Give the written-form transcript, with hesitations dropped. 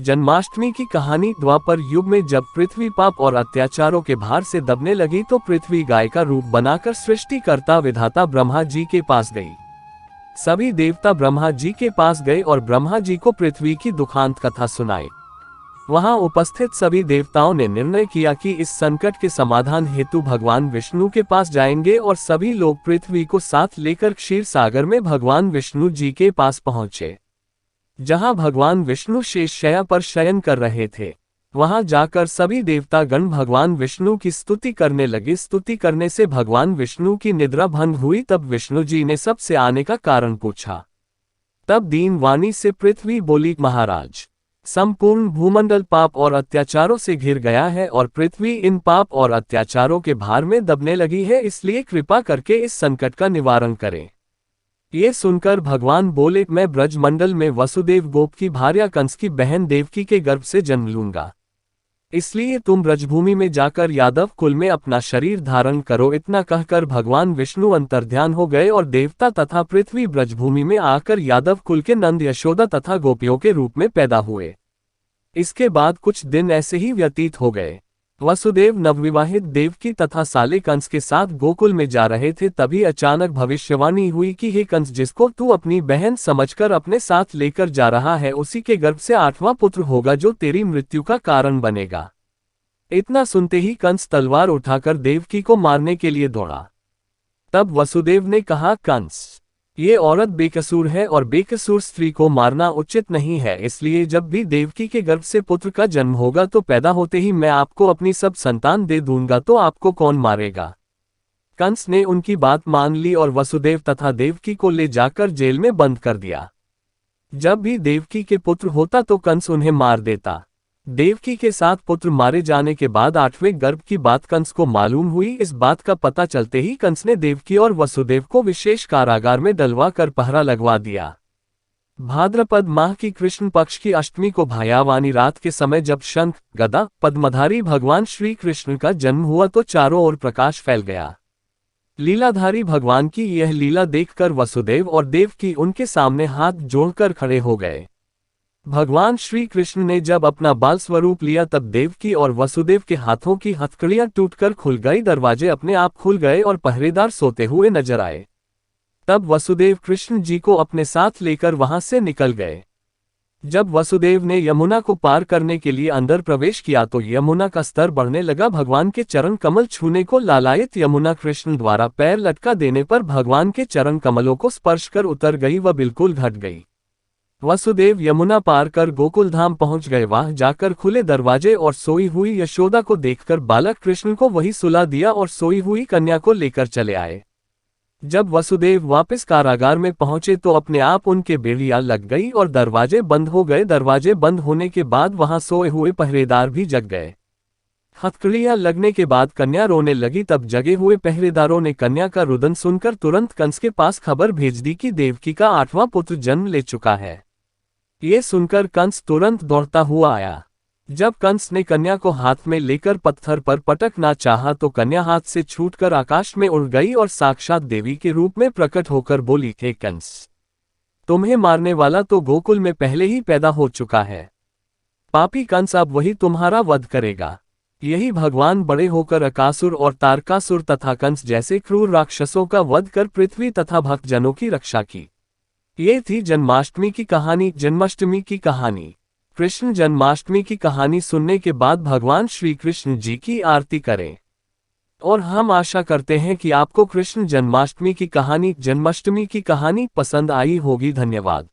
जन्माष्टमी की कहानी। द्वापर युग में जब पृथ्वी पाप और अत्याचारों के भार से दबने लगी तो पृथ्वी गाय का रूप बनाकर सृष्टिकर्ता विधाता ब्रह्मा जी के पास गई। सभी देवता ब्रह्मा जी के पास गए और ब्रह्मा जी को पृथ्वी की दुखांत कथा सुनाई। वहां उपस्थित सभी देवताओं ने निर्णय किया कि इस संकट के समाधान हेतु भगवान विष्णु के पास जाएंगे और सभी लोग पृथ्वी को साथ लेकर क्षीर सागर में भगवान विष्णु जी के पास पहुंचे, जहां भगवान विष्णु शेषशय्या पर शयन कर रहे थे। वहां जाकर सभी देवता गण भगवान विष्णु की स्तुति करने लगे। स्तुति करने से भगवान विष्णु की निद्रा भंग हुई। तब विष्णु जी ने सबसे आने का कारण पूछा। तब दीन वाणी से पृथ्वी बोली, महाराज, संपूर्ण भूमंडल पाप और अत्याचारों से घिर गया है और पृथ्वी इन पाप और अत्याचारों के भार में दबने लगी है, इसलिए कृपा करके इस संकट का निवारण करें। ये सुनकर भगवान बोले, मैं ब्रजमंडल में वसुदेव गोप की भार्या कंस की बहन देवकी के गर्भ से जन्म लूंगा, इसलिए तुम ब्रजभूमि में जाकर यादव कुल में अपना शरीर धारण करो। इतना कहकर भगवान विष्णु अंतर्ध्यान हो गए और देवता तथा पृथ्वी ब्रजभूमि में आकर यादव कुल के नंद, यशोदा तथा गोपियों के रूप में पैदा हुए। इसके बाद कुछ दिन ऐसे ही व्यतीत हो गए। वसुदेव नवविवाहित देवकी तथा साले कंस के साथ गोकुल में जा रहे थे। तभी अचानक भविष्यवाणी हुई कि हे कंस, जिसको तू अपनी बहन समझकर अपने साथ लेकर जा रहा है, उसी के गर्भ से 8वां पुत्र होगा जो तेरी मृत्यु का कारण बनेगा। इतना सुनते ही कंस तलवार उठाकर देवकी को मारने के लिए दौड़ा। तब वसुदेव ने कहा, कंस, ये औरत बेकसूर है और बेकसूर स्त्री को मारना उचित नहीं है, इसलिए जब भी देवकी के गर्भ से पुत्र का जन्म होगा तो पैदा होते ही मैं आपको अपनी सब संतान दे दूंगा, तो आपको कौन मारेगा। कंस ने उनकी बात मान ली और वसुदेव तथा देवकी को ले जाकर जेल में बंद कर दिया। जब भी देवकी के पुत्र होता तो कंस उन्हें मार देता। देवकी के साथ पुत्र मारे जाने के बाद 8वें गर्भ की बात कंस को मालूम हुई। इस बात का पता चलते ही कंस ने देवकी और वसुदेव को विशेष कारागार में डलवा कर पहरा लगवा दिया। भाद्रपद माह की कृष्ण पक्ष की अष्टमी को भायावानी रात के समय जब शंख, गदा, पद्मधारी भगवान श्री कृष्ण का जन्म हुआ तो चारों ओर प्रकाश फैल गया। लीलाधारी भगवान की यह लीला देखकर वसुदेव और देवकी उनके सामने हाथ जोड़कर खड़े हो गए। भगवान श्री कृष्ण ने जब अपना बाल स्वरूप लिया तब देवकी और वसुदेव के हाथों की हथकड़ियां टूटकर खुल गई, दरवाजे अपने आप खुल गए और पहरेदार सोते हुए नजर आए। तब वसुदेव कृष्ण जी को अपने साथ लेकर वहां से निकल गए। जब वसुदेव ने यमुना को पार करने के लिए अंदर प्रवेश किया तो यमुना का स्तर बढ़ने लगा। भगवान के चरण कमल छूने को लालायित यमुना कृष्ण द्वारा पैर लटका देने पर भगवान के चरण कमलों को स्पर्श कर उतर गई व बिल्कुल घट गई। वसुदेव यमुना पार कर गोकुल धाम पहुंच गए। वहां जाकर खुले दरवाजे और सोई हुई यशोदा को देखकर बालक कृष्ण को वही सुला दिया और सोई हुई कन्या को लेकर चले आए। जब वसुदेव वापस कारागार में पहुंचे तो अपने आप उनके बेड़ियां लग गई और दरवाजे बंद हो गए। दरवाजे बंद होने के बाद वहां सोए हुए पहरेदार भी जग गए। हथकड़ियां लगने के बाद कन्या रोने लगी। तब जगे हुए पहरेदारों ने कन्या का रुदन सुनकर तुरंत कंस के पास खबर भेज दी कि देवकी का 8वां पुत्र जन्म ले चुका है। ये सुनकर कंस तुरंत दौड़ता हुआ आया। जब कंस ने कन्या को हाथ में लेकर पत्थर पर पटकना चाहा तो कन्या हाथ से छूटकर आकाश में उड़ गई और साक्षात देवी के रूप में प्रकट होकर बोली, हे कंस, तुम्हें मारने वाला तो गोकुल में पहले ही पैदा हो चुका है। पापी कंस अब वही तुम्हारा वध करेगा। यही भगवान बड़े होकर अकासुर और तारकासुर तथा कंस जैसे क्रूर राक्षसों का वध कर पृथ्वी तथा भक्तजनों की रक्षा की। ये थी जन्माष्टमी की कहानी। जन्माष्टमी की कहानी। कृष्ण जन्माष्टमी की कहानी सुनने के बाद भगवान श्री कृष्ण जी की आरती करें और हम आशा करते हैं कि आपको कृष्ण जन्माष्टमी की कहानी पसंद आई होगी। धन्यवाद।